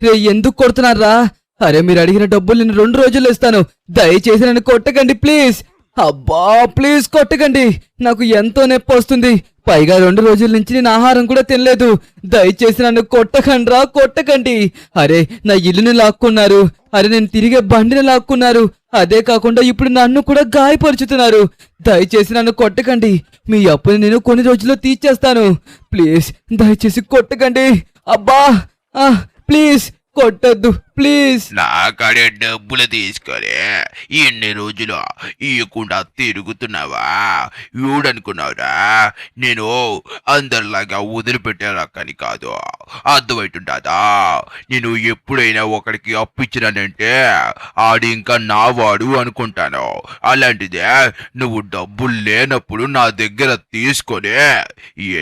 రే ఎందుకు కొడుతున్నారా? అరే మీరు అడిగిన డబ్బులు నేను 2 రోజుల్లో ఇస్తాను. దయచేసి నన్ను కొట్టకండి ప్లీజ్. అబ్బా ప్లీజ్ కొట్టకండి, నాకు ఎంతో నొప్పి వస్తుంది. పైగా 2 రోజుల నుంచి నేను ఆహారం కూడా తినలేదు. దయచేసి నన్ను కొట్టకండ్రా, కొట్టకండి. అరే నా ఇల్లుని లాక్కున్నారు, అరే నేను తిరిగే బండిని లాక్కున్నారు, అదే కాకుండా ఇప్పుడు నన్ను కూడా గాయపరుచుతున్నారు. దయచేసి నన్ను కొట్టకండి, మీ అప్పుని నేను కొన్ని రోజుల్లో తీర్చేస్తాను. ప్లీజ్ దయచేసి కొట్టకండి. అబ్బా ప్లీజ్ కొట్టద్దు ప్లీజ్. నా కాడే డబ్బులు తీసుకొని ఇన్ని రోజులు ఇవ్వకుండా తిరుగుతున్నావా? ఎవడనుకున్నావురా? నేను అందరిలాగా వదిలిపెట్టేలాకని కాదు, అర్థమవుతుంటాదా? నేను ఎప్పుడైనా ఒకడికి అప్పిచ్చినానంటే ఆడి ఇంకా నా వాడు అనుకుంటాను. అలాంటిదే నువ్వు డబ్బులు లేనప్పుడు నా దగ్గర తీసుకొని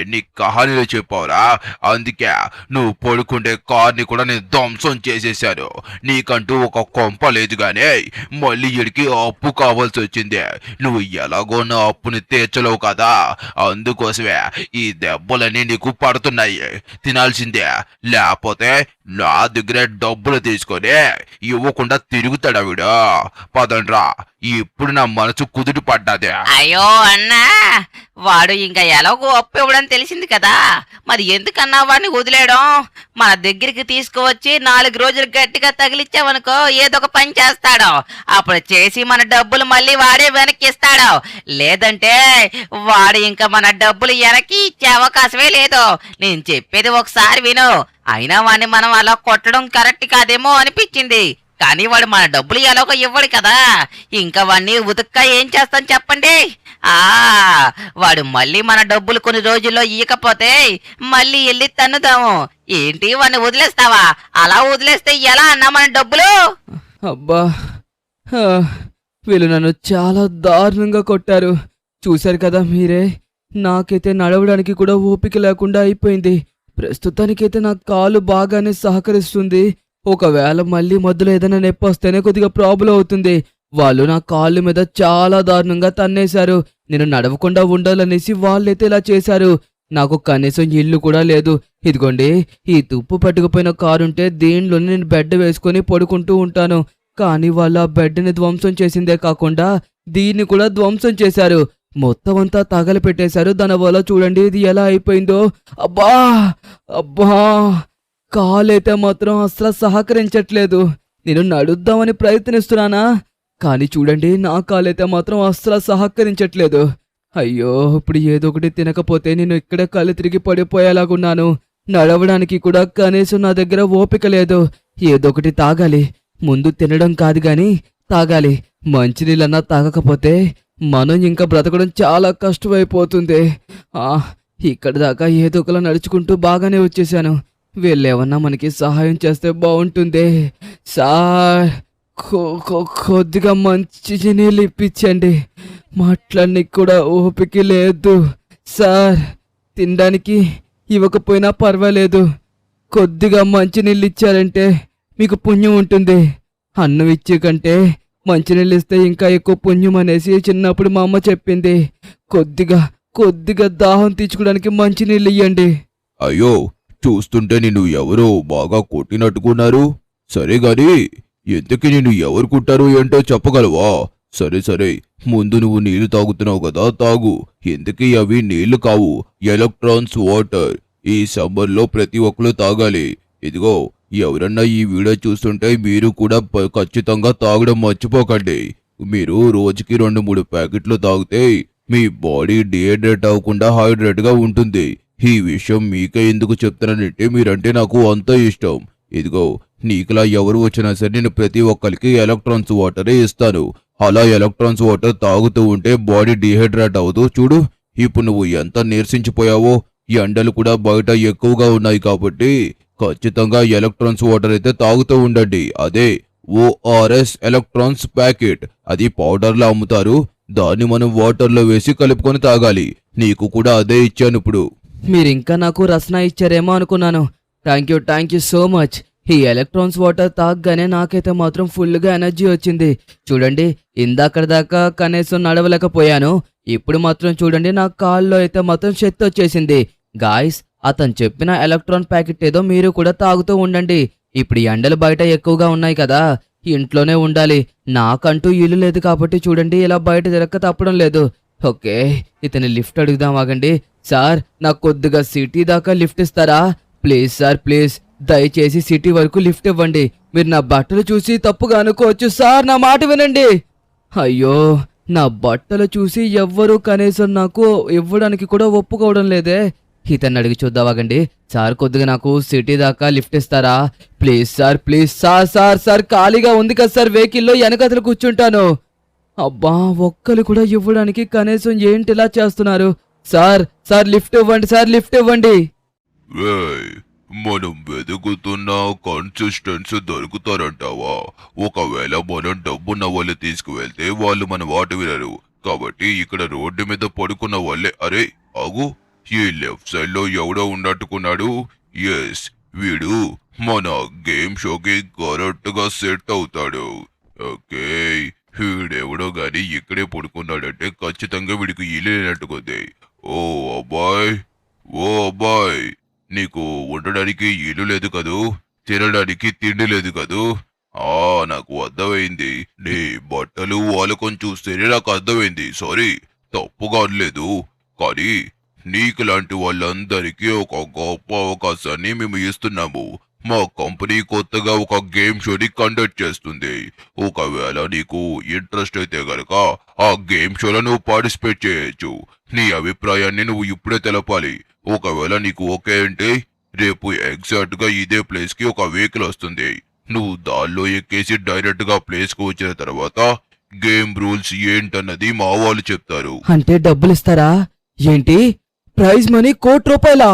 ఎన్ని కహానీలు చెప్పావురా? అందుకే నువ్వు పడుకుండే కార్ని కూడా నేను ధ్వంసం చేసేసాను. నీకంటూ ఒక కొంప లేదు గానే మళ్ళీ ఇడికి అప్పు కావాల్సి వచ్చింది. నువ్వు ఎలాగో నా అప్పుని తీర్చలేవు కదా, అందుకోసమే ఈ దెబ్బలన్నీ నీకు పడుతున్నాయి. తినాల్సిందే, లేకపోతే నా దగ్గర డబ్బులు తీసుకొని ఇవ్వకుండా తిరుగుతాడా వీడు? పదండ్రా, ఇప్పుడు నా మనసు కుదుటి పడ్డాదే. అయ్యో అన్నా, వాడు ఇంకా ఎలాగో అప్పు ఇవ్వడం తెలిసింది కదా, మరి ఎందుకన్నా వాడిని వదిలేయడం? మన దగ్గరికి తీసుకువచ్చి 4 రోజులు గట్టిగా తగిలిచ్చావనుకో ఏదో ఒక పని చేస్తాడు. అప్పుడు చేసి మన డబ్బులు మళ్ళీ వాడే వెనక్కి ఇస్తాడు. లేదంటే వాడు ఇంకా మన డబ్బులు వెనక్కి ఇచ్చే అవకాశమే లేదు. నేను చెప్పేది ఒకసారి విను. అయినా వాడిని మనం అలా కొట్టడం కరెక్ట్ కాదేమో అనిపించింది, కానీ వాడు మన డబ్బులు ఎలాగో ఇవ్వడు కదా, ఇంకా వాడిని ఉతుక్క ఏం చేస్తాం చెప్పండి? వాడు మళ్ళీ మన డబ్బులు కొన్ని రోజుల్లో ఇయ్యకపోతే మళ్ళీ వెళ్ళి తన్నుదాము. ఏంటి వాడిని వదిలేస్తావా? అలా వదిలేస్తే ఎలా అన్నా మన డబ్బులు? అబ్బా వీళ్ళు నన్ను చాలా దారుణంగా కొట్టారు. చూశారు కదా మీరే, నాకైతే నడవడానికి కూడా ఓపిక లేకుండా అయిపోయింది. ప్రస్తుతానికైతే నా కాలు బాగానే సహకరిస్తుంది. ఒకవేళ మళ్ళీ మధ్యలో ఏదైనా నొప్పి వస్తేనే కొద్దిగా ప్రాబ్లం అవుతుంది. వాళ్ళు నా కాళ్ళ మీద చాలా దారుణంగా తన్నేశారు. నేను నడవకుండా ఉండాలనేసి వాళ్ళైతే ఇలా చేశారు. నాకు కనీసం ఇల్లు కూడా లేదు. ఇదిగోండి, ఈ తుప్పు పట్టుకుపోయిన కారుంటే దీనిలోనే నేను బెడ్ వేసుకొని పడుకుంటూ ఉంటాను. కానీ వాళ్ళు ఆ బెడ్ని ధ్వంసం చేసిందే కాకుండా దీన్ని కూడా ధ్వంసం చేశారు. మొత్తం అంతా తగల పెట్టేశారు. దానివల్ల చూడండి ఇది ఎలా అయిపోయిందో. అబ్బా అబ్బా కాలైతే మాత్రం అసలు సహకరించట్లేదు. నేను నడుద్దామని ప్రయత్నిస్తున్నానా, కానీ చూడండి నా కాలైతే మాత్రం అస్సలు సహకరించట్లేదు. అయ్యో, ఇప్పుడు ఏదో ఒకటి తినకపోతే నేను ఇక్కడే కళ్ళు తిరిగి పడిపోయేలాగున్నాను. నడవడానికి కూడా కనీసం నా దగ్గర ఓపిక లేదు. ఏదో ఒకటి తాగాలి. ముందు తినడం కాదు గాని తాగాలి. మంచినీళ్ళన్నా తాగకపోతే మనం ఇంకా బ్రతకడం చాలా కష్టమైపోతుంది. ఇక్కడి దాకా ఏదో ఒకలా నడుచుకుంటూ బాగానే వచ్చేసాను. వీళ్ళేమన్నా మనకి సహాయం చేస్తే బాగుంటుంది. సార్ కొద్దిగా మంచి నీళ్ళు ఇప్పించండి. మాట్లాడడానికి కూడా ఓపిక లేదు సార్. తినడానికి ఇవ్వకపోయినా పర్వాలేదు, కొద్దిగా మంచినీళ్ళు ఇచ్చారంటే మీకు పుణ్యం ఉంటుంది. అన్నం ఇచ్చే కంటే మంచినీళ్ళు ఇస్తే ఇంకా ఎక్కువ పుణ్యం అనేసి చిన్నప్పుడు మా అమ్మ చెప్పింది. కొద్దిగా దాహం తీర్చుకోవడానికి మంచినీళ్ళు ఇయ్యండి. అయ్యో, చూస్తుంటే నిన్ను ఎవరో బాగా కొట్టినట్టుకున్నారు. సరే గాని ఎందుకు నిన్ను ఎవరు కుట్టారు ఏంటో చెప్పగలవా? సరే ముందు నువ్వు నీళ్లు తాగుతున్నావు కదా, తాగు. ఎందుకు అవి నీళ్లు కావు, ఎలక్ట్రాన్స్ వాటర్. ఈ సమ్మర్లో ప్రతి ఒక్కరు తాగాలి. ఇదిగో, ఎవరన్నా ఈ వీడియో చూస్తుంటే మీరు కూడా ఖచ్చితంగా తాగడం మర్చిపోకండి. మీరు రోజుకి 2-3 ప్యాకెట్లు తాగితే మీ బాడీ డిహైడ్రేట్ అవ్వకుండా హైడ్రేట్ గా ఉంటుంది. ఈ విషయం మీకే ఎందుకు చెప్తానంటే మీరంటే నాకు అంత ఇష్టం. ఇదిగో, నీకులా ఎవరు వచ్చినా సరే నేను ప్రతి ఒక్కరికి ఎలక్ట్రాన్స్ వాటరే ఇస్తాను. అలా ఎలక్ట్రాన్స్ వాటర్ తాగుతూ ఉంటే బాడీ డిహైడ్రేట్ అవ్వదు. చూడు, ఇప్పుడు నువ్వు ఎంత నీరసించిపోయావో. ఎండలు కూడా బయట ఎక్కువగా ఉన్నాయి కాబట్టి ఖచ్చితంగా ఎలక్ట్రాన్స్ వాటర్ అయితే తాగుతూ ఉండండి. అదే ఓఆర్ఎస్ ఎలక్ట్రాన్స్ ప్యాకెట్, అది పౌడర్లో అమ్ముతారు. దాన్ని మనం వాటర్లో వేసి కలుపుకొని తాగాలి. నీకు కూడా అదే ఇచ్చాను. ఇప్పుడు మీరింకా నాకు రసన ఇచ్చారేమో అనుకున్నాను. Thank you so much. ఈ ఎలక్ట్రాన్స్ వాటర్ తాగగానే నాకైతే మాత్రం ఫుల్గా ఎనర్జీ వచ్చింది. చూడండి, ఇందాకటి దాకా కనీసం నడవలేకపోయాను. ఇప్పుడు మాత్రం చూడండి నా కాల్లో అయితే మాత్రం శక్తి వచ్చేసింది. గాయస్, అతను చెప్పిన ఎలక్ట్రాన్ ప్యాకెట్ ఏదో మీరు కూడా తాగుతూ ఉండండి. ఇప్పుడు ఈ ఎండలు బయట ఎక్కువగా ఉన్నాయి కదా, ఇంట్లోనే ఉండాలి. నాకంటూ ఇల్లు లేదు కాబట్టి చూడండి ఇలా బయట తిరక్క తప్పడం లేదు. ఓకే, ఇతని లిఫ్ట్ అడుగుదాం ఆగండి. సార్, నాకు కొద్దిగా సిటీ దాకా లిఫ్ట్ ఇస్తారా? ప్లీజ్ సార్, ప్లీజ్ దయచేసి సిటీ వరకు లిఫ్ట్ ఇవ్వండి. మీరు నా బట్టలు చూసి తప్పుగా అనుకోవచ్చు సార్, నా మాట వినండి. అయ్యో, నా బట్టలు చూసి ఎవ్వరూ కనీసం నాకు ఇవ్వడానికి కూడా ఒప్పుకోవడం లేదే. ఇతన్ని అడిగి చూద్దావాగండి. సార్, కొద్దిగా నాకు సిటీ దాకా లిఫ్ట్ ఇస్తారా? Please sir, please sir. Sir sir ఖాళీగా ఉంది కదా సార్, వెహికల్లో వెనకతలు కూర్చుంటాను. అబ్బా, ఒక్కరు కూడా ఇవ్వడానికి కనీసం ఏంటిలా చేస్తున్నారు? సార్ సార్ లిఫ్ట్ ఇవ్వండి సార్, లిఫ్ట్ ఇవ్వండి. ఏయ్, మనం వెతుకుతున్న కన్సిస్టెన్స్ దొరుకుతారంటావా? ఒకవేళ మనం డబ్బున్న వాళ్ళు తీసుకువెళ్తే వాళ్ళు మన మాట వినరు. కాబట్టి ఇక్కడ రోడ్డు మీద పడుకున్న వాళ్ళే. అరే ఆగు, ఈ లెఫ్ట్ సైడ్ లో ఎవడో ఉన్నట్టుకున్నాడు. ఎస్, వీడు మన గేమ్ షోకి కరెక్ట్ గా సెట్ అవుతాడు. ఓకే, వీడెవడో గాని ఇక్కడే పడుకున్నాడంటే ఖచ్చితంగా వీడికి ఇల్లు లేనట్టుకుంది. ఓ అబ్బాయ్, ఓ అబ్బాయ్, నీకు ఉండడానికి ఇల్లు లేదు కదూ, తినడానికి తిండి లేదు కదూ? నాకు అర్థమైంది. నీ బట్టలు వాళ్ళకొని చూస్తేనే నాకు అర్థమైంది. సారీ, తప్పుగా అనలేదు. కానీ నీకు లాంటి వాళ్ళందరికీ ఒక గొప్ప అవకాశాన్ని మేము ఇస్తున్నాము. మా కంపెనీ కొత్తగా ఒక గేమ్ షోని కండక్ట్ చేస్తుంది. ఒకవేళ నీకు ఇంట్రెస్ట్ అయితే గనక ఆ గేమ్ షోలో నువ్వు పార్టిసిపేట్ చేయొచ్చు. నీ అభిప్రాయాన్ని నువ్వు ఇప్పుడే తెలపాలి. ఒకవేళ నీకు ఓకే అంటే రేపు ఎగ్జాక్ట్ గా ఇదే ప్లేస్ కి ఒక వెహికల్ వస్తుంది. నువ్వు దానిలో ఎక్కేసి డైరెక్ట్ గా ప్లేస్ కు వచ్చిన తర్వాత గేమ్ రూల్స్ ఏంటన్నది మా వాళ్ళు చెప్తారు. అంటే డబ్బులు ఇస్తారా? ఏంటి, ప్రైజ్ మనీ ₹1,00,00,000?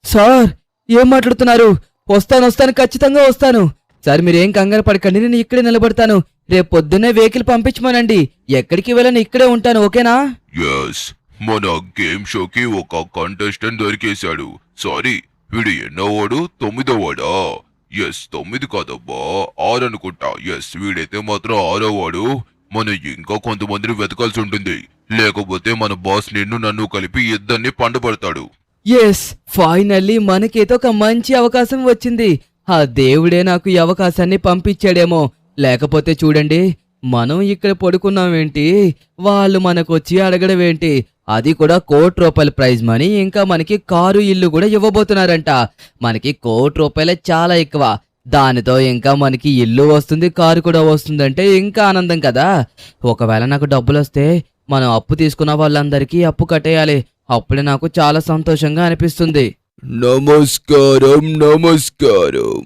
సార్, ఏం మాట్లాడుతున్నారు? వస్తాను, ఖచ్చితంగా వస్తాను. సార్, మీరేం కంగారు పడకండి, నేను ఇక్కడే నిలబడతాను. రేపు పొద్దున్నే వెహికల్ పంపించమనండి. ఎక్కడికి వెళ్ళను, ఇక్కడే ఉంటాను. ఓకేనా? ఎస్, మన గేమ్ షోకి ఒక కంటెస్టెంట్ దొరికేశాడు. సారీ, వీడు ఎన్నోవాడు? 9వ. ఎస్, 9 కాదబ్బా, 6 అనుకుంటా. ఎస్, వీడైతే మాత్రం 6వ. మనం ఇంకా కొంతమందిని వెతకాల్సి ఉంటుంది. లేకపోతే మన బాస్ నన్ను కలిపి ఇద్దరిని పండబడతాడు. ఎస్, ఫైనల్లీ మనకైతే ఒక మంచి అవకాశం వచ్చింది. ఆ దేవుడే నాకు ఈ అవకాశాన్ని పంపించాడేమో. లేకపోతే చూడండి, మనం ఇక్కడ పడుకున్నామేంటి, వాళ్ళు మనకొచ్చి అడగడమేంటి, అది కూడా ₹1,00,00,000 ప్రైజ్ మనీ. ఇంకా మనకి కారు, ఇల్లు కూడా ఇవ్వబోతున్నారంట. మనకి ₹1,00,00,000 చాలా ఎక్కువ. దానితో ఇంకా మనకి ఇల్లు వస్తుంది, కారు కూడా వస్తుందంటే ఇంకా ఆనందం కదా. ఒకవేళ నాకు డబ్బులు వస్తే మనం అప్పు తీసుకున్న వాళ్ళందరికీ అప్పు కట్టేయాలి. అప్పుడే నాకు చాలా సంతోషంగా అనిపిస్తుంది. నమస్కారం, నమస్కారం.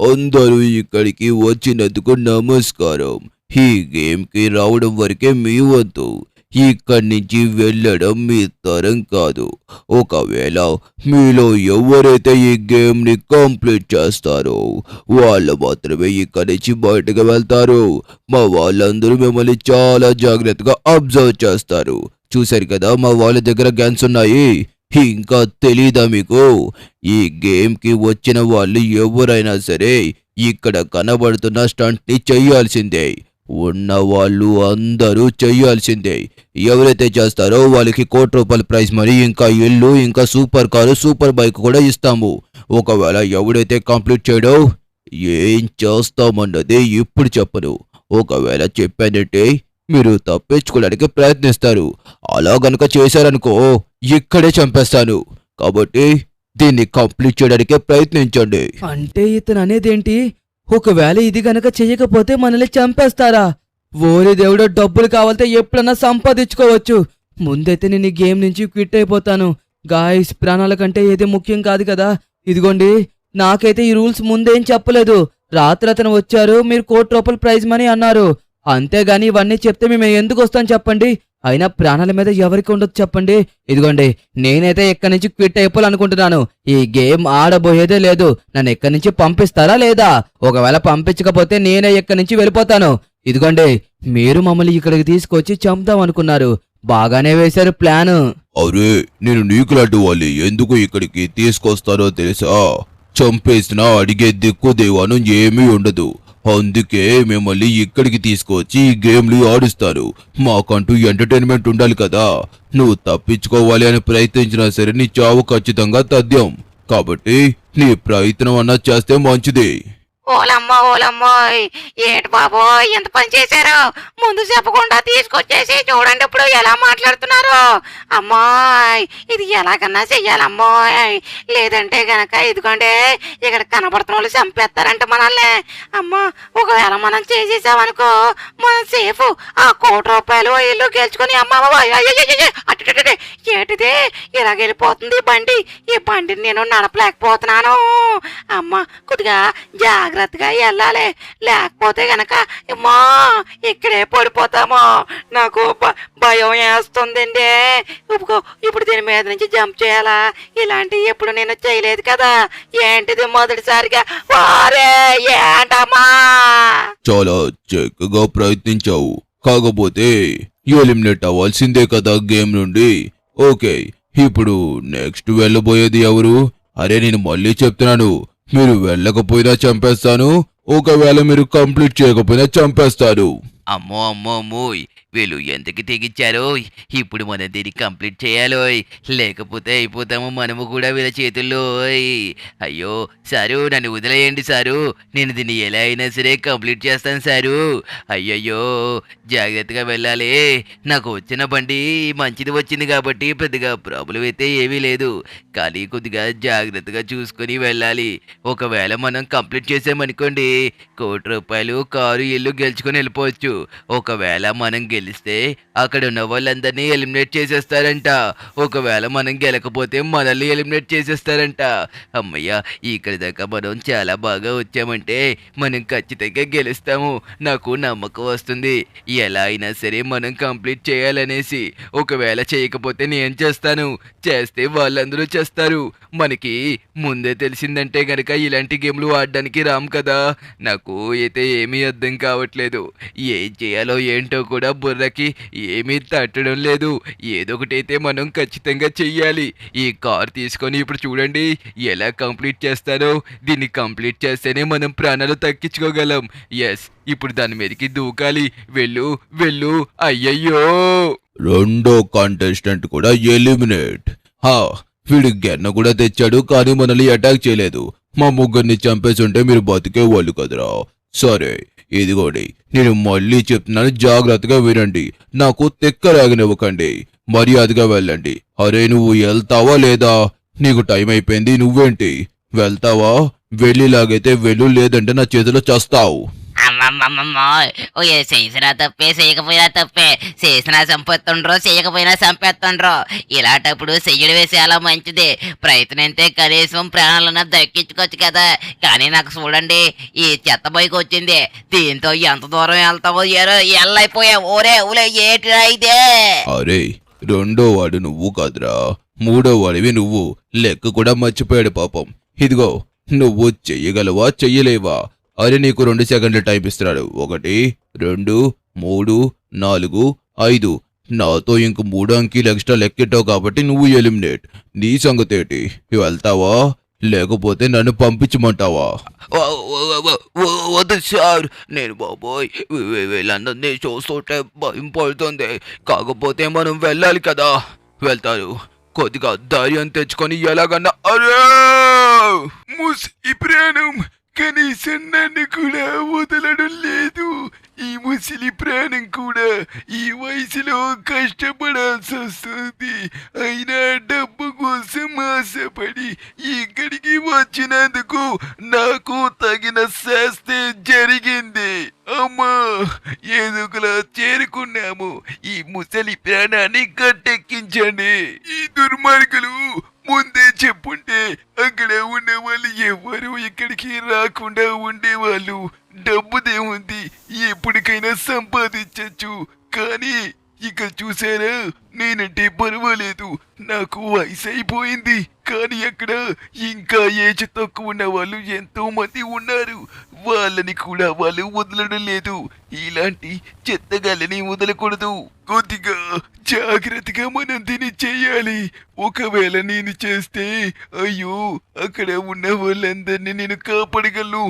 అందరూ ఇక్కడికి వచ్చినందుకు నమస్కారం. ఈ గేమ్ కి రావడం వరకే మీ వంతు. ఇక్కడి నుంచి వెళ్ళడం మీ తరం కాదు. ఒకవేళ మీలో ఎవరైతే ఈ గేమ్ ని కంప్లీట్ చేస్తారో వాళ్ళు మాత్రమే ఇక్కడి నుంచి బయటకు వెళ్తారు. మా వాళ్ళందరూ మిమ్మల్ని చాలా జాగ్రత్తగా అబ్జర్వ్ చేస్తారు. చూశారు కదా, మా వాళ్ళ దగ్గర గన్స్ ఉన్నాయి. ఇంకా తెలీదా మీకు? ఈ గేమ్ కి వచ్చిన వాళ్ళు ఎవరైనా సరే ఇక్కడ కనబడుతున్న స్టంట్ ని చెయ్యాల్సిందే. ఉన్న వాళ్ళు అందరూ చెయ్యాల్సిందే. ఎవరైతే చేస్తారో వాళ్ళకి ₹1,00,00,000 ప్రైజ్ మనీ, ఇంకా ఇల్లు, ఇంకా సూపర్ కారు, సూపర్ బైక్ కూడా ఇస్తాము. ఒకవేళ ఎవడైతే కంప్లీట్ చేయడో ఏం చేస్తామన్నది ఇప్పుడు చెప్పను. ఒకవేళ చెప్పానంటే మీరు తప్పించుకోవడానికి ప్రయత్నిస్తారు. అలా గనుక చేశారనుకో ఇక్కడే చంపేస్తాను. కాబట్టి దీన్ని కంప్లీట్ చేయడానికే ప్రయత్నించండి. అంటే ఇతను అనేదేంటి, ఒకవేళ ఇది గనక చెయ్యకపోతే మనల్ని చంపేస్తారా? ఓరి దేవుడో, డబ్బులు కావాలంటే ఎప్పుడన్నా సంపాదించుకోవచ్చు. ముందైతే నేను ఈ గేమ్ నుంచి క్విట్ అయిపోతాను. గాయస్, ప్రాణాల కంటే ఏది ముఖ్యం కాదు కదా. ఇదిగోండి, నాకైతే ఈ రూల్స్ ముందేం చెప్పలేదు. రాత్రి అతను వచ్చారు, మీరు ₹1,00,00,000 ప్రైజ్ మనీ అన్నారు. అంతేగాని ఇవన్నీ చెప్తే మేము ఎందుకు వస్తాం చెప్పండి? అయినా ప్రాణాల మీద ఎవరికి ఉండదు చెప్పండి. ఇదిగోండి, నేనైతే ఎక్కడి నుంచి క్విట్ అయిపోవాలనుకుంటున్నాను. ఈ గేమ్ ఆడబోయేదే లేదు. నన్ను ఎక్కడి నుంచి పంపిస్తారా లేదా? ఒకవేళ పంపించకపోతే నేనే ఎక్కడి నుంచి వెళ్ళిపోతాను. ఇదిగోండి, మీరు మమ్మల్ని ఇక్కడికి తీసుకొచ్చి చంపుదాం అనుకున్నారు. బాగానే వేశారు ప్లాన్. అరే, నేను నీకులాంటి వాళ్ళు ఎందుకు ఇక్కడికి తీసుకొస్తారో తెలుసా? చంపేసినా అడిగే దిక్కు దేవాను ఏమీ ఉండదు. అందుకే మిమ్మల్ని ఇక్కడికి తీసుకొచ్చి ఈ గేమ్లు ఆడిస్తారు. మాకంటూ ఎంటర్టైన్మెంట్ ఉండాలి కదా. నువ్వు తప్పించుకోవాలి అని ప్రయత్నించినా సరే నీ చావు ఖచ్చితంగా తథ్యం. కాబట్టి నీ ప్రయత్నం అన్నా చేస్తే మంచిది. ఓలమ్మో ఓలమ్మోయ్, ఏంటి బాబోయ్ ఎంత పని చేశారు? ముందు చెప్పకుండా తీసుకొచ్చేసి చూడండి ఇప్పుడు ఎలా మాట్లాడుతున్నారు. అమ్మాయ్ ఇది ఎలాగన్నా చెయ్యాలమ్మోయ్, లేదంటే గనక ఇదిగోండి ఇక్కడ కనబడుతున్న వాళ్ళు చంపేస్తారంట మనల్ని. అమ్మా ఒకవేళ మనం చేసేసామనుకో మనం సేఫ్. ఆ ₹1,00,00,000 ఇల్లు గెలుచుకుని అమ్మ అటు ఏంటిది ఇలా వెళ్ళిపోతుంది బండి? ఈ బండిని నేను నడపలేకపోతున్నాను. అమ్మ కొద్దిగా జాగ్రత్తగా వెళ్ళాలి, లేకపోతే గనక అమ్మా ఇక్కడే పడిపోతామో. నాకు భయం వేస్తుందండి. ఇప్పుడు దీని మీద నుంచి జంప్ చేయాలా? ఇలాంటివి ఎప్పుడు నేను చేయలేదు కదా. ఏంటిది మొదటిసారిగా? వారే ఏంటమ్మా? చాలా చక్కగా ప్రయత్నించావు, కాకపోతే ఎలిమినేట్ అవ్వాల్సిందే కదా గేమ్ నుండి. ఓకే, ఇప్పుడు నెక్స్ట్ వెళ్ళబోయేది ఎవరు? అరే నేను మళ్ళీ చెప్తున్నాను, మీరు వెళ్ళకపోయినా చంపేస్తాను, ఒకవేళ మీరు కంప్లీట్ చేయకపోయినా చంపేస్తాను. అమ్మో అమ్మో అమ్మోయ్, వీళ్ళు ఎంతకి తెగించారో. ఇప్పుడు మనం దీన్ని కంప్లీట్ చేయాలో, లేకపోతే అయిపోతాము మనము కూడా వీళ్ళ చేతుల్లో. అయ్యో సారు, నన్ను వదిలేయండి సారు, నేను దీన్ని ఎలా అయినా సరే కంప్లీట్ చేస్తాను సారు. అయ్యయ్యో జాగ్రత్తగా వెళ్ళాలి. నాకు వచ్చిన బండి మంచిది వచ్చింది కాబట్టి పెద్దగా ప్రాబ్లం అయితే ఏమీ లేదు, కానీ కొద్దిగా జాగ్రత్తగా చూసుకొని వెళ్ళాలి. ఒకవేళ మనం కంప్లీట్ చేసామనుకోండి ₹1,00,00,000 కారు ఇల్లు గెలుచుకొని వెళ్ళిపోవచ్చు. ఒకవేళ మనం గెలిస్తే అక్కడ ఉన్న వాళ్ళందరినీ ఎలిమినేట్ చేసేస్తారంట. ఒకవేళ మనం గెలకపోతే మనల్ని ఎలిమినేట్ చేసేస్తారంట. అమ్మయ్య, ఇక్కడి దాకా మనం చాలా బాగా వచ్చామంటే మనం ఖచ్చితంగా గెలుస్తాము. నాకు నమ్మకం వస్తుంది ఎలా అయినా సరే మనం కంప్లీట్ చేయాలనేసి. ఒకవేళ చేయకపోతే నేను చేస్తాను, చేస్తే వాళ్ళందరూ చేస్తారు. మనకి ముందే తెలిసిందంటే గనక ఇలాంటి గేమ్లు ఆడడానికి రాము కదా. నాకు అయితే ఏమీ అర్థం కావట్లేదు, ఏం చేయాలో ఏంటో కూడా బుర్రకి ఏమీ తట్టడం లేదు. ఏదో ఒకటైతే మనం ఖచ్చితంగా చెయ్యాలి. ఈ కార్ తీసుకొని ఇప్పుడు చూడండి ఎలా కంప్లీట్ చేస్తానో. దీన్ని కంప్లీట్ చేస్తేనే మనం ప్రాణాలు తగ్గించుకోగలం. ఎస్, ఇప్పుడు దాని మీదకి దూకాలి. వెళ్ళు వెళ్ళు. అయ్యయ్యో, రెండో కాంటెస్టెంట్ కూడా ఎలిమినేట్. వీడు గెన్న కూడా తెచ్చాడు, కానీ మనల్ని అటాక్ చేయలేదు. మా ముగ్గురిని చంపేస్తుంటే మీరు బతికేవాళ్ళు కదరా. సరే ఇదిగోండి, నేను మళ్ళీ చెప్తున్నాను, జాగ్రత్తగా వినండి. నాకు తెక్కరాగనివ్వకండి, మర్యాదగా వెళ్ళండి. అరే నువ్వు వెళ్తావా లేదా? నీకు టైం అయిపోయింది, నువ్వేంటి వెళ్తావా? వెళ్ళిలాగైతే వెళ్ళు, లేదంటే నా చేతిలో చస్తావు. అమ్మమ్మమ్మమ్మో, చేసినా తప్పే చేయకపోయినా తప్పే. చేసినా చంపేస్తుండ్రో చేయకపోయినా చంపేస్తుండ్రో. ఇలాంటప్పుడు చెయ్యడమే చాలా మంచిది. ప్రయత్నంతే కనీసం ప్రాణాలన్నా దక్కించుకోవచ్చు కదా. కానీ నాకు చూడండి ఈ చెత్త బైక్ వచ్చింది, దీంతో ఎంత దూరం వెళ్తావో ఎల్లైపోయా. ఓరే ఊలే ఏటిరా ఇదే? అరే రెండో వాడు నువ్వు కాదురా, మూడో వాడివి నువ్వు. లెక్క కూడా మర్చిపోయాడు పాపం. ఇదిగో, నువ్వు చెయ్యగలవా చెయ్యలేవా? అరే నీకు 2 సెకండ్లు టైం ఇస్తున్నాడు. 1 2 3 4 5. నాతో ఇంక 3 అంకీలు ఎక్స్ట్రా లెక్కెట్టావు కాబట్టి నువ్వు ఎలిమినేట్. నీ సంగతేటి, వెళ్తావా లేకపోతే నన్ను పంపించమంటావా? వద్దు సార్, నేను బాబోయ్ వీళ్ళందరినీ చూస్తుంటే భయం పడుతుంది. కాకపోతే మనం వెళ్ళాలి కదా. వెళ్తారు, కొద్దిగా ధైర్యం తెచ్చుకొని ఎలాగన్నా. అరే ఈ ప్రాణం కనీసం నన్ను కూడా వదలడం లేదు. ఈ ముసలి ప్రాణం కూడా ఈ వయసులో కష్టపడాల్సి వస్తుంది. అయినా డబ్బు కోసం ఆశపడి ఇక్కడికి వచ్చినందుకు నాకు తగిన శాస్తి జరిగింది. అమ్మా, ఏదోకలా చేరుకున్నాము. ఈ ముసలి ప్రాణాన్ని గట్టెక్కించండి. ఈ దుర్మార్గులు ముందే చెప్పుంటే అక్కడ ఉన్న వాళ్ళు ఎవరు ఇక్కడికి రాకుండా ఉండేవాళ్ళు. డబ్బుదేముంది, ఎప్పటికైనా సంపాదించచ్చు. కానీ ఇక చూసారా, నేనంటే పర్వాలేదు, నాకు వయసు అయిపోయింది. కానీ అక్కడ ఇంకా ఏజ్ తక్కువ ఉన్న వాళ్ళు ఎంతో మంది ఉన్నారు. వాళ్ళని కూడా వాళ్ళు వదలడం లేదు. ఇలాంటి చెత్తగాళ్ళని వదలకూడదు. కొద్దిగా జాగ్రత్తగా మనం దీన్ని చెయ్యాలి. ఒకవేళ నేను చేస్తే అయ్యో అక్కడ ఉన్న వాళ్ళందరినీ నేను కాపాడగలను.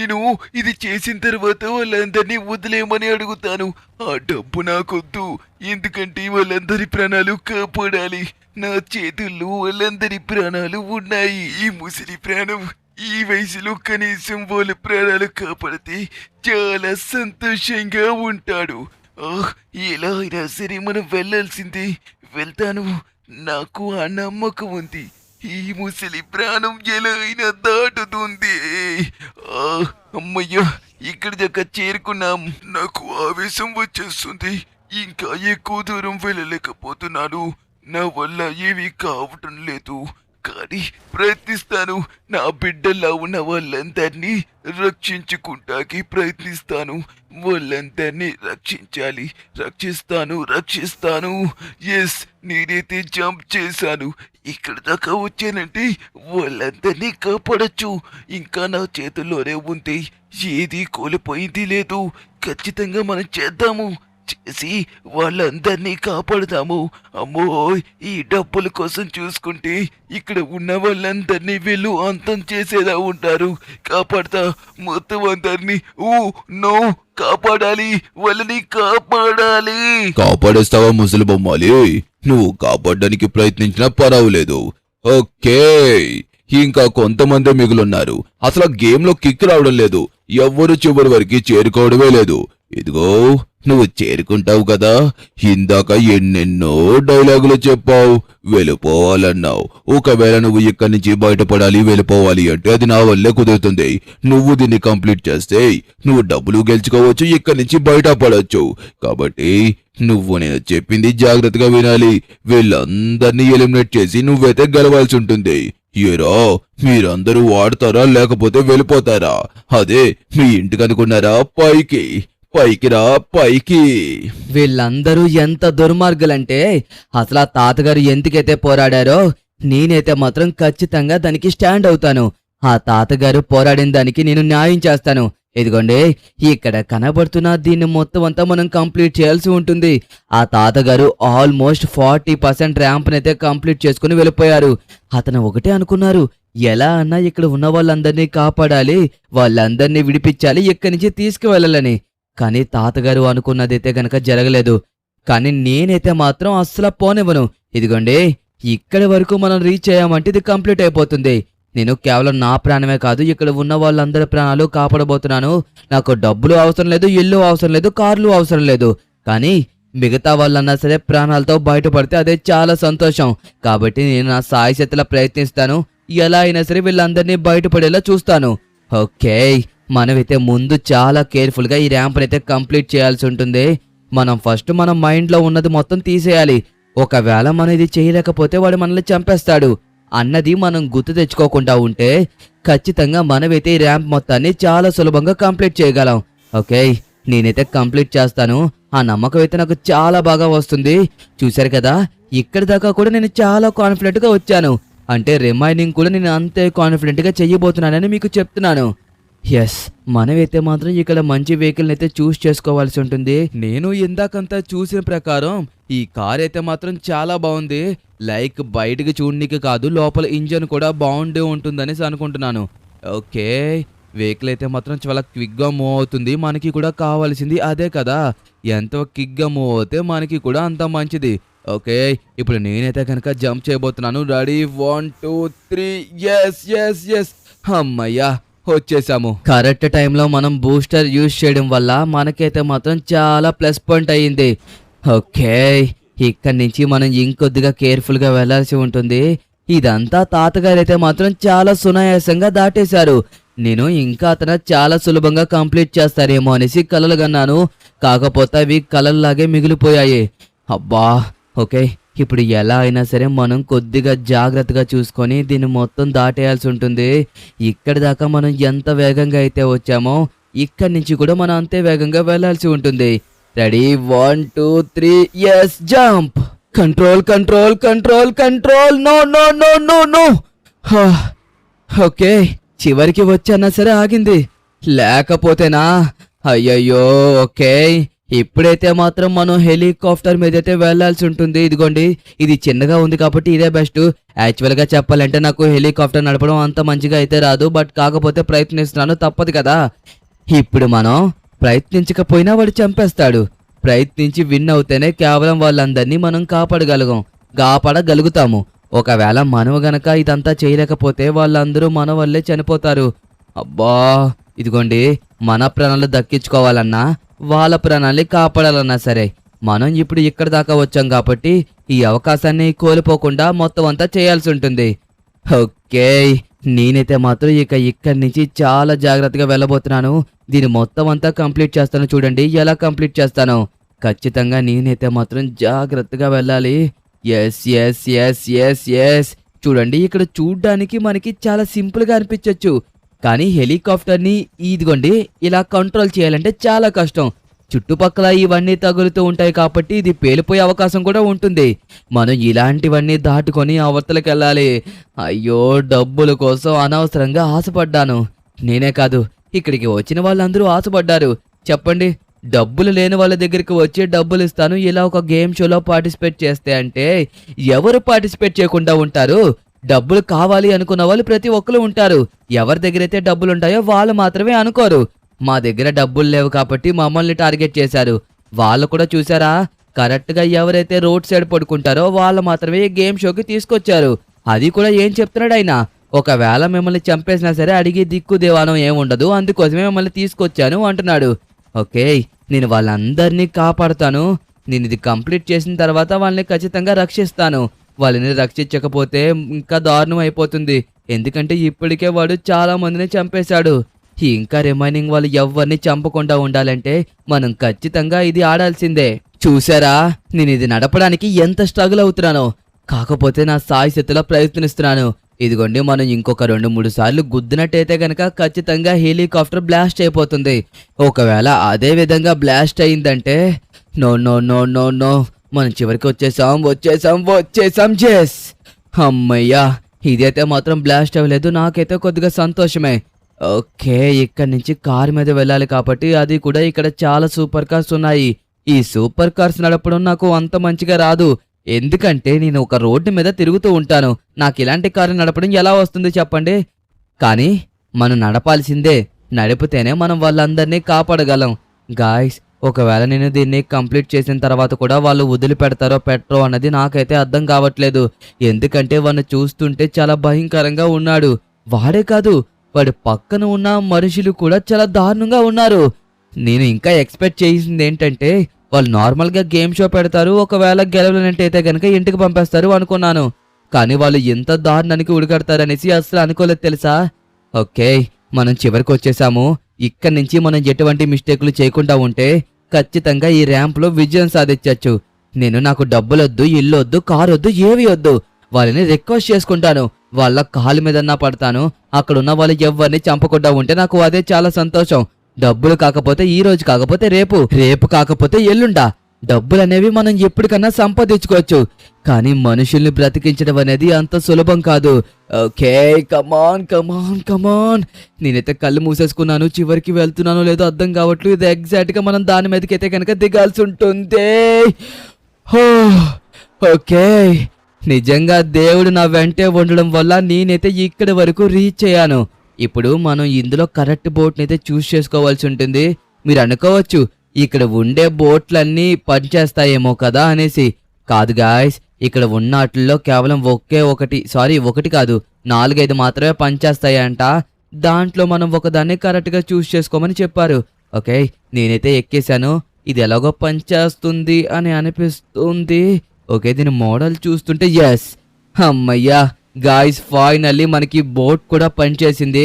నేను ఇది చేసిన తర్వాత వాళ్ళందరినీ వదిలేయమని అడుగుతాను. ఆ డబ్బు నాకొద్దు, ఎందుకంటే వాళ్ళందరి ప్రాణాలు కాపాడాలి. నా చేతుల్లో వాళ్ళందరి ప్రాణాలు ఉన్నాయి. ఈ ముసలి ప్రాణం ఈ వయసులో కనీసం వాళ్ళ ప్రాణాలు కాపాడితే చాలా సంతోషంగా ఉంటాడు. ఎలా అయినా సరే మనం వెళ్ళాల్సిందే. వెళ్తాను, నాకు ఆ నమ్మకం ఉంది. ఈ ముసలి ప్రాణం ఎలా అయినా దాటుతుంది. అమ్మయ్యా, ఇక్కడి దాకా చేరుకున్నాం. నాకు ఆవేశం వచ్చేస్తుంది. ఇంకా ఎక్కువ దూరం వెళ్ళలేకపోతున్నాను. నా వల్ల ఏమీ కావటం లేదు. కానీ ప్రయత్నిస్తాను. నా బిడ్డల్లా ఉన్న వాళ్ళందరినీ రక్షించుకుంటాకి ప్రయత్నిస్తాను. వాళ్ళందరినీ రక్షించాలి. రక్షిస్తాను. ఎస్, నేనైతే జంప్ చేశాను. ఇక్కడ దాకా వచ్చానంటే వాళ్ళందరినీ కాపాడచ్చు. ఇంకా నా చేతుల్లోనే ఉంది. ఏది కోల్పోయింది లేదు. ఖచ్చితంగా మనం చేద్దాము. చేసి వాళ్ళందరినీ కాపాడుదాము. అమ్మో, ఈ డబ్బుల కోసం చూసుకుంటే ఇక్కడ ఉన్న వాళ్ళందరినీ వీళ్ళు అంతం చేసేలా ఉంటారు. కాపాడతా మొత్తం అందరినీ. నో, కాపాడాలి, వాళ్ళని కాపాడాలి. కాపాడేస్తావా ముసలి బొమ్మాలి? నువ్వు కాపాడడానికి ప్రయత్నించినా పర్వాలేదు. ఓకే, ఇంకా కొంతమంది మిగులున్నారు. అసలు గేమ్ లో కిక్ రావడం లేదు. ఎవ్వరు చివరి వరకు చేరుకోవడమే లేదు. ఇదిగో నువ్వు చేరుకుంటావు కదా. ఇందాక ఎన్నెన్నో డైలాగులు చెప్పావు. వెళ్ళిపోవాలన్నావు. ఒకవేళ నువ్వు ఇక్కడి నుంచి బయటపడాలి, వెళ్ళిపోవాలి అంటే అది నా వల్లే కుదురుతుంది. నువ్వు దీన్ని కంప్లీట్ చేస్తే నువ్వు డబ్బులు గెలుచుకోవచ్చు, ఇక్కడి నుంచి బయటపడవచ్చు. కాబట్టి నువ్వు నేను చెప్పింది జాగ్రత్తగా వినాలి. వీళ్ళందరినీ ఎలిమినేట్ చేసి నువ్వైతే గెలవాల్సి ఉంటుంది. ఏరా, మీరందరూ వాడతారా లేకపోతే వెళ్ళిపోతారా? అదే మీ ఇంటికి అనుకున్నారా? పైకి రా, పైకి. వీళ్ళందరూ ఎంత దుర్మార్గులంటే అసలు ఆ తాతగారు ఎందుకైతే పోరాడారో నేనైతే మాత్రం ఖచ్చితంగా దానికి స్టాండ్ అవుతాను. ఆ తాతగారు పోరాడిన దానికి నేను న్యాయం చేస్తాను. ఇదిగోండి, ఇక్కడ కనబడుతున్న దీన్ని మొత్తం అంతా మనం కంప్లీట్ చేయాల్సి ఉంటుంది. ఆ తాతగారు ఆల్మోస్ట్ 40% ర్యాంప్నైతే కంప్లీట్ చేసుకుని వెళ్ళిపోయారు. అతను ఒకటే అనుకున్నారు, ఎలా అన్నా ఇక్కడ ఉన్న వాళ్ళందరినీ కాపాడాలి, వాళ్ళందరినీ విడిపించాలి, ఇక్కడి నుంచి తీసుకువెళ్ళాలని. కానీ తాతగారు అనుకున్నదైతే గనక జరగలేదు. కానీ నేనైతే మాత్రం అస్సలు పోనివ్వను. ఇదిగోండి, ఇక్కడి వరకు మనం రీచ్ అయ్యామంటే ఇది కంప్లీట్ అయిపోతుంది. నేను కేవలం నా ప్రాణమే కాదు, ఇక్కడ ఉన్న వాళ్ళందరి ప్రాణాలు కాపాడబోతున్నాను. నాకు డబ్బులు అవసరం లేదు, ఇల్లు అవసరం లేదు, కార్లు అవసరం లేదు. కానీ మిగతా వాళ్ళన్నా సరే ప్రాణాలతో బయటపడితే అదే చాలా సంతోషం. కాబట్టి నేను నా సాయశక్తిలా ప్రయత్నిస్తాను. ఎలా అయినా సరే వీళ్ళందరినీ బయటపడేలా చూస్తాను. ఓకే, మనమైతే ముందు చాలా కేర్ఫుల్గా ఈ ర్యాంప్ని అయితే కంప్లీట్ చేయాల్సి ఉంటుంది. మనం ఫస్ట్ మన మైండ్లో ఉన్నది మొత్తం తీసేయాలి. ఒకవేళ మనం ఇది చేయలేకపోతే వాడు మనల్ని చంపేస్తాడు అన్నది మనం గుర్తు తెచ్చుకోకుండా ఉంటే ఖచ్చితంగా మనమైతే ఈ ర్యాంప్ మొత్తాన్ని చాలా సులభంగా కంప్లీట్ చేయగలం. ఓకే, నేనైతే కంప్లీట్ చేస్తాను. ఆ నమ్మకం అయితే నాకు చాలా బాగా వస్తుంది. చూశారు కదా, ఇక్కడి దాకా కూడా నేను చాలా కాన్ఫిడెంట్గా వచ్చాను. అంటే రిమైనింగ్ కూడా నేను అంతే కాన్ఫిడెంట్గా చెయ్యబోతున్నానని మీకు చెప్తున్నాను. ఎస్, మనమైతే మాత్రం ఇక్కడ మంచి వెహికల్ని అయితే చూస్ చేసుకోవాల్సి ఉంటుంది. నేను ఇందాకంతా చూసిన ప్రకారం ఈ కార్ అయితే మాత్రం చాలా బాగుంది. లైక్ బయటకు చూడడానికి కాదు, లోపల ఇంజన్ కూడా బాగుండే ఉంటుందనేసి అనుకుంటున్నాను. ఓకే, వెహికల్ అయితే మాత్రం చాలా క్విక్గా మూవ్ అవుతుంది. మనకి కూడా కావాల్సింది అదే కదా. ఎంత క్విక్గా మూవ్ అవుతే మనకి కూడా అంత మంచిది. ఓకే, ఇప్పుడు నేనైతే కనుక జంప్ చేయబోతున్నాను. రెడీ, 1 2 3. ఎస్. అమ్మయ్యా, వచ్చేసాము. కరెక్ట్ టైంలో మనం బూస్టర్ యూజ్ చేయడం వల్ల మనకైతే మాత్రం చాలా ప్లస్ పాయింట్ అయ్యింది. ఓకే, ఇక్కడి నుంచి మనం ఇంకొద్దిగా కేర్ఫుల్గా వెళ్లాల్సి ఉంటుంది. ఇదంతా తాతగారు అయితే మాత్రం చాలా సునాయాసంగా దాటేశారు. నేను ఇంకా అతను చాలా సులభంగా కంప్లీట్ చేస్తారేమో అనేసి కలలు కన్నాను. కాకపోతే అవి కలల్లాగే మిగిలిపోయాయి. అబ్బా, ఓకే, ఇప్పుడు ఎలా అయినా సరే మనం కొద్దిగా జాగ్రత్తగా చూసుకొని దీన్ని మొత్తం దాటేయాల్సి ఉంటుంది. ఇక్కడి దాకా మనం ఎంత వేగంగా అయితే వచ్చామో ఇక్కడి నుంచి కూడా మనం అంతే వేగంగా వెళ్లాల్సి ఉంటుంది. Ready, 1 2 3. Yes, jump. Control. No. Okay, చివరికి వచ్చానా సరే ఆగింది. లేకపోతేనా అయ్యయ్యో. ఓకే, ఇప్పుడైతే మాత్రం మనం హెలికాప్టర్ మీద అయితే వెళ్లాల్సి ఉంటుంది. ఇదిగోండి, ఇది చిన్నగా ఉంది కాబట్టి ఇదే బెస్ట్. యాక్చువల్గా చెప్పాలంటే నాకు హెలికాప్టర్ నడపడం అంత మంచిగా అయితే రాదు. బట్ కాకపోతే ప్రయత్నిస్తున్నాను, తప్పదు కదా. ఇప్పుడు మనం ప్రయత్నించకపోయినా వాడు చంపేస్తాడు. ప్రయత్నించి విన్ అవుతేనే కేవలం వాళ్ళందరినీ మనం కాపాడగలుగుతాము. ఒకవేళ మనం గనక ఇదంతా చేయలేకపోతే వాళ్ళందరూ మన వల్లే చనిపోతారు. అబ్బా, ఇదిగోండి, మన ప్రాణాలు దక్కించుకోవాలన్నా వాళ్ళ ప్రాణాల్ని కాపాడాలన్నా సరే మనం ఇప్పుడు ఇక్కడ దాకా వచ్చాం కాబట్టి ఈ అవకాశాన్ని కోల్పోకుండా మొత్తం అంతా చేయాల్సి ఉంటుంది. ఓకే, నేనైతే మాత్రం ఇక్కడి నుంచి చాలా జాగ్రత్తగా వెళ్ళబోతున్నాను. దీన్ని మొత్తం అంతా కంప్లీట్ చేస్తాను. చూడండి ఎలా కంప్లీట్ చేస్తాను. ఖచ్చితంగా నేనైతే మాత్రం జాగ్రత్తగా వెళ్ళాలి. Yes yes yes yes yes చూడండి, ఇక్కడ చూడ్డానికి మనకి చాలా సింపుల్గా అనిపించవచ్చు, కానీ హెలికాప్టర్ని ఇదిగోండి ఇలా కంట్రోల్ చేయాలంటే చాలా కష్టం. చుట్టుపక్కల ఇవన్నీ తగులుతూ ఉంటాయి కాబట్టి ఇది పేలిపోయే అవకాశం కూడా ఉంటుంది. మనం ఇలాంటివన్నీ దాటుకొని అవతలకి వెళ్ళాలి. అయ్యో, డబ్బుల కోసం అనవసరంగా ఆశపడ్డాను. నేనే కాదు, ఇక్కడికి వచ్చిన వాళ్ళందరూ ఆశపడ్డారు. చెప్పండి, డబ్బులు లేని వాళ్ళ దగ్గరికి వచ్చి డబ్బులు ఇస్తాను ఇలా ఒక గేమ్ షోలో పార్టిసిపేట్ చేస్తే అంటే ఎవరు పార్టిసిపేట్ చేయకుండా ఉంటారు? డబ్బులు కావాలి అనుకున్న వాళ్ళు ప్రతి ఒక్కరు ఉంటారు. ఎవరి దగ్గర అయితే డబ్బులు ఉంటాయో వాళ్ళు మాత్రమే అనుకోరు. మా దగ్గర డబ్బులు లేవు కాబట్టి మమ్మల్ని టార్గెట్ చేశారు. వాళ్ళు కూడా చూసారా, కరెక్ట్గా ఎవరైతే రోడ్ సైడ్ పడుకుంటారో వాళ్ళు మాత్రమే ఈ గేమ్ షోకి తీసుకొచ్చారు. అది కూడా ఏం చెప్తున్నాడు ఆయన, ఒకవేళ మిమ్మల్ని చంపేసినా సరే అడిగి దిక్కు దేవానం ఏముండదు, అందుకోసమే మిమ్మల్ని తీసుకొచ్చాను అంటున్నాడు. ఓకే, నేను వాళ్ళందరినీ కాపాడుతాను. నేను ఇది కంప్లీట్ చేసిన తర్వాత వాళ్ళని ఖచ్చితంగా రక్షిస్తాను. వాళ్ళని రక్షించకపోతే ఇంకా దారుణం అయిపోతుంది. ఎందుకంటే ఇప్పటికే వాడు చాలా మందిని చంపేశాడు. ఇంకా రిమైనింగ్ వాళ్ళు ఎవరిని చంపకుండా ఉండాలంటే మనం ఖచ్చితంగా ఇది ఆడాల్సిందే. చూసారా, నేను ఇది నడపడానికి ఎంత స్ట్రగుల్ అవుతున్నానో. కాకపోతే నా సాయశక్తిలో ప్రయత్నిస్తున్నాను. ఇదిగోండి, మనం ఇంకొక 2-3 సార్లు గుద్దినట్టయితే గనక ఖచ్చితంగా హెలికాప్టర్ బ్లాస్ట్ అయిపోతుంది. ఒకవేళ అదే విధంగా బ్లాస్ట్ అయిందంటే no no no no no, మనం చివరికి వచ్చేసాం. జెస్, అమ్మయ్యా, ఇదైతే మాత్రం బ్లాస్ట్ అవ్వలేదు. నాకైతే కొద్దిగా సంతోషమే. ఓకే, ఇక్కడి నుంచి కారు మీద వెళ్ళాలి కాబట్టి అది కూడా ఇక్కడ చాలా సూపర్ కార్స్ ఉన్నాయి. ఈ సూపర్ కార్స్ నడపడం నాకు అంత మంచిగా రాదు, ఎందుకంటే నేను ఒక రోడ్డు మీద తిరుగుతూ ఉంటాను. నాకు ఇలాంటి కారు నడపడం ఎలా వస్తుంది చెప్పండి? కానీ మనం నడపాల్సిందే. నడిపితేనే మనం వాళ్ళందరినీ కాపాడగలం. గాయ్స్, ఒకవేళ నేను దీన్ని కంప్లీట్ చేసిన తర్వాత కూడా వాళ్ళు వదిలిపెడతారో పెట్టరో అన్నది నాకైతే అర్థం కావట్లేదు. ఎందుకంటే వాడిని చూస్తుంటే చాలా భయంకరంగా ఉన్నాడు. వాడే కాదు, వాడి పక్కన ఉన్న మనుషులు కూడా చాలా దారుణంగా ఉన్నారు. నేను ఇంకా ఎక్స్పెక్ట్ చేసింది ఏంటంటే వాళ్ళు నార్మల్గా గేమ్ షో పెడతారు, ఒకవేళ గెలవలేనట్టయితే కనుక ఇంటికి పంపేస్తారు అనుకున్నాను. కానీ వాళ్ళు ఎంత దారుణానికి ఉడికడతారనేసి అసలు అనుకోలేదు తెలుసా. ఓకే, మనం చివరికి వచ్చేసాము. ఇక్కడి నుంచి మనం ఎటువంటి మిస్టేక్లు చేయకుండా ఉంటే ఖచ్చితంగా ఈ ర్యాంప్లో విజయం సాధించవచ్చు. నేను నాకు డబ్బులొద్దు, ఇల్లు వద్దు, కారు వద్దు, ఏవి వద్దు. వాళ్ళని రిక్వెస్ట్ చేసుకుంటాను. వాళ్ళ కాలు మీదన్నా పడతాను. అక్కడున్న వాళ్ళు ఎవరిని చంపకుండా ఉంటే నాకు అదే చాలా సంతోషం. డబ్బులు కాకపోతే ఈ రోజు కాకపోతే రేపు కాకపోతే ఎల్లుండా. డబ్బులు అనేవి మనం ఎప్పటికన్నా సంపాదించుకోవచ్చు, కానీ మనుషుల్ని బ్రతికించడం అనేది అంత సులభం కాదు. ఓకే, కమాన్. నేనైతే కళ్ళు మూసేసుకున్నాను. చివరికి వెళ్తున్నానో లేదో అర్థం కావట్లేదు. ఇది ఎగ్జాక్ట్ గా మనం దాని మీదకైతే కనుక దిగాల్సి ఉంటుంది. ఓకే, నిజంగా దేవుడు నా వెంటే ఉండడం వల్ల నేనైతే ఇక్కడి వరకు రీచ్ అయ్యాను. ఇప్పుడు మనం ఇందులో కరెక్ట్ బోట్ని అయితే చూస్ చేసుకోవాల్సి ఉంటుంది. మీరు అనుకోవచ్చు, ఇక్కడ ఉండే బోట్లన్నీ పనిచేస్తాయేమో కదా అనేసి. కాదు గాయస్, ఇక్కడ ఉన్న వాటిల్లో కేవలం ఒకటి కాదు 4-5 మాత్రమే పనిచేస్తాయంట. దాంట్లో మనం ఒకదాన్ని కరెక్ట్గా చూస్ చేసుకోమని చెప్పారు. ఓకే, నేనైతే ఎక్కేశాను. ఇది ఎలాగో పనిచేస్తుంది అని అనిపిస్తుంది. ఓకే, దీని మోడల్ చూస్తుంటే ఎస్, అమ్మయ్యా గాయ్స్, ఫైనల్లీ మనకి బోట్ కూడా పనిచేసింది.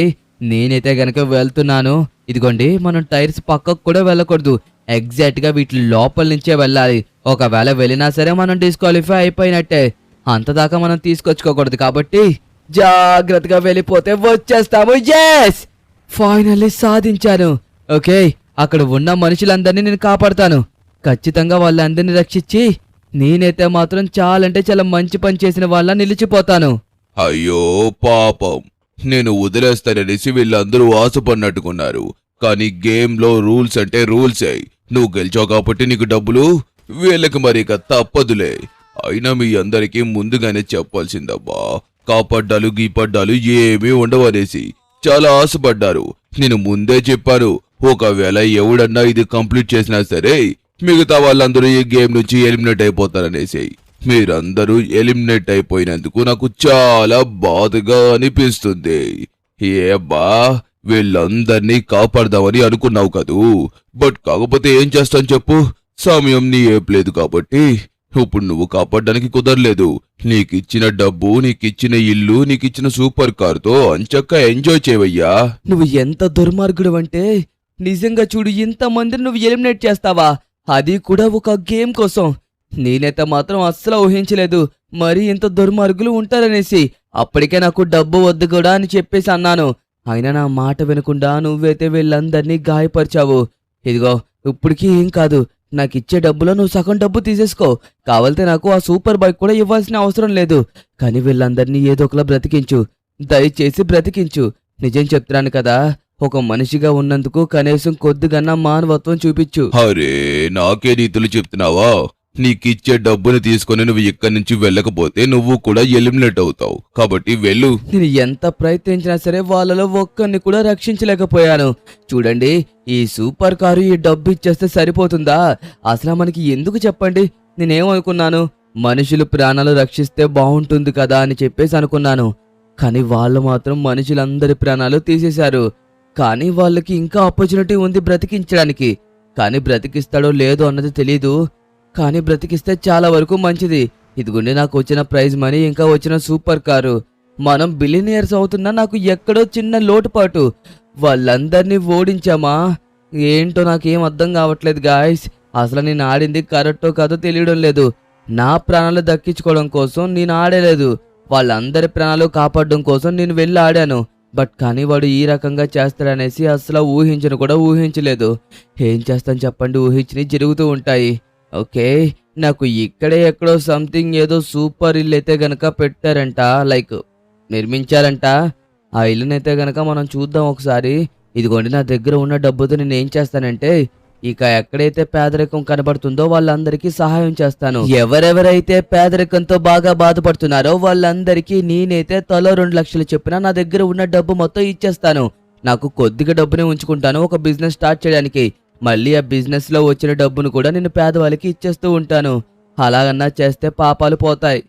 నేనైతే గనక వెళ్తున్నాను. ఇదిగోండి, మనం టైర్స్ పక్కకు కూడా వెళ్ళకూడదు, ఎగ్జాక్ట్ గా వీటి లోపల నుంచే వెళ్ళాలి. ఒకవేళ వెళ్ళినా సరే మనం డిస్క్వాలిఫై అయిపోయినట్టే. అంతదాకా మనం తీసుకొచ్చుకోకూడదు కాబట్టి జాగ్రత్తగా వెళ్ళిపోతే వచ్చేస్తాము. ఎస్, ఫైనల్లీ సాధించాను. ఓకే, అక్కడ ఉన్న మనుషులందరినీ నేను కాపాడుతాను. ఖచ్చితంగా వాళ్ళందరినీ రక్షించి నేనైతే మాత్రం చాలా మంచి పని చేసిన వాళ్ళ నిలిచిపోతాను. అయ్యో పాపం, నేను వదిలేస్తాననేసి వీళ్ళందరూ ఆశపడినట్టుకున్నారు. కానీ గేమ్లో రూల్స్ అంటే రూల్సే. నువ్వు గెలిచావు కాబట్టి నీకు డబ్బులు, వీళ్ళకి మరి ఇక తప్పదులే. అయినా మీ అందరికీ ముందుగానే చెప్పాల్సిందబ్బా, కాపాడ్డాలు గీపడ్డాలు ఏమీ ఉండవనేసి. చాలా ఆశపడ్డారు. నేను ముందే చెప్పాను, ఒకవేళ ఎవడన్నా ఇది కంప్లీట్ చేసినా సరే మిగతా వాళ్ళందరూ ఈ గేమ్ నుంచి ఎలిమినేట్ అయిపోతారనేసి. మీరందరూ ఎలిమినేట్ అయిపోయినందుకు నాకు చాలా బాధగా అనిపిస్తుంది. ఏబ్బా, వీళ్ళందర్నీ కాపాడదామని అనుకున్నావు కదూ. బట్ కాకపోతే ఏం చేస్తాను చెప్పు, సమయం నీ ఏపలేదు కాబట్టి ఇప్పుడు నువ్వు కాపాడడానికి కుదరలేదు. నీకిచ్చిన డబ్బు, నీకిచ్చిన ఇల్లు, నీకిచ్చిన సూపర్ కారుతో అంచక్క ఎంజాయ్ చేయవయ్యా. నువ్వు ఎంత దుర్మార్గుడు అంటే నిజంగా చూడు, ఇంతమందిని నువ్వు ఎలిమినేట్ చేస్తావా, అది కూడా ఒక గేమ్ కోసం. నేనైతే మాత్రం అస్సలు ఊహించలేదు మరి ఇంత దుర్మార్గులు ఉంటారనేసి. అప్పటికే నాకు డబ్బు వద్దు కూడా అని చెప్పేసి అన్నాను, అయినా నా మాట వినకుండా నువ్వైతే వీళ్ళందరినీ గాయపరిచావు. ఇదిగో ఇప్పటికీ ఏం కాదు, నాకిచ్చే డబ్బులో నువ్వు సగం డబ్బు తీసేసుకో, కావాలితే నాకు ఆ సూపర్ బైక్ కూడా ఇవ్వాల్సిన అవసరం లేదు. కానీ వీళ్ళందరినీ ఏదో ఒకలా బ్రతికించు, దయచేసి బ్రతికించు. నిజం చెప్తున్నాను కదా, ఒక మనిషిగా ఉన్నందుకు కనీసం కొద్దిగన్నా మానవత్వం చూపించు. అరే, నాకే నీతులు చెప్తున్నావా? నీకిచ్చే డబ్బుని తీసుకొని నువ్వు ఇక్కడి నుంచి వెళ్ళకపోతే నువ్వు కూడా ఎలిమినేట్ అవుతావు. కాబట్టి వెళ్ళు. నేను ఎంత ప్రయత్నించినా సరే వాళ్ళలో ఒక్కరిని కూడా రక్షించలేకపోయాను. చూడండి, ఈ సూపర్ కారు ఈ డబ్బు ఇచ్చేస్తే సరిపోతుందా? అసలు మనకి ఎందుకు చెప్పండి? నేనేమనుకున్నాను, మనుషులు ప్రాణాలు రక్షిస్తే బాగుంటుంది కదా అని చెప్పేసి అనుకున్నాను. కానీ వాళ్ళు మాత్రం మనుషులందరి ప్రాణాలు తీసేశారు. కానీ వాళ్ళకి ఇంకా ఆపర్చునిటీ ఉంది బ్రతికించడానికి. కానీ బ్రతికిస్తాడో లేదో అన్నది తెలీదు. కానీ బ్రతికిస్తే చాలా వరకు మంచిది. ఇదిగోండి నాకు వచ్చిన ప్రైజ్ మనీ, ఇంకా వచ్చిన సూపర్ కారు. మనం బిలినియర్స్ అవుతున్నా నాకు ఎక్కడో చిన్న లోటుపాటు. వాళ్ళందరినీ ఓడించామా ఏంటో నాకేం అర్థం కావట్లేదు గాయస్. అసలు నేను ఆడింది కరెక్టో కాదో తెలియడం లేదు. నా ప్రాణాలు దక్కించుకోవడం కోసం నేను ఆడలేదు, వాళ్ళందరి ప్రాణాలు కాపాడడం కోసం నేను వెళ్ళి ఆడాను. బట్ కానీ వాడు ఈ రకంగా చేస్తాడనేసి అసలు ఊహించను కూడా ఊహించలేదు. ఏం చేస్తాను చెప్పండి, ఊహించినవి జరుగుతూ ఉంటాయి. ఓకే, నాకు ఇక్కడే ఎక్కడో సంథింగ్ ఏదో సూపర్ ఇల్లు అయితే గనక పెట్టారంట, లైక్ నిర్మించారంట. ఆ ఇల్లునైతే గనక మనం చూద్దాం ఒకసారి. ఇదిగోండి, నా దగ్గర ఉన్న డబ్బుతో నేను ఏం చేస్తానంటే, ఇక ఎక్కడైతే పేదరికం కనబడుతుందో వాళ్ళందరికీ సహాయం చేస్తాను. ఎవరెవరైతే పేదరికంతో బాగా బాధపడుతున్నారో వాళ్ళందరికీ నేనైతే తలో 2 లక్షలు చెప్పినా నా దగ్గర ఉన్న డబ్బు మొత్తం ఇచ్చేస్తాను. నాకు కొద్దిగా డబ్బునే ఉంచుకుంటాను ఒక బిజినెస్ స్టార్ట్ చేయడానికి. మళ్ళీ ఆ బిజినెస్ లో వచ్చిన డబ్బును కూడా నేను పేదవాళ్ళకి ఇచ్చేస్తూ ఉంటాను. అలాగన్నా చేస్తే పాపాలు పోతాయి.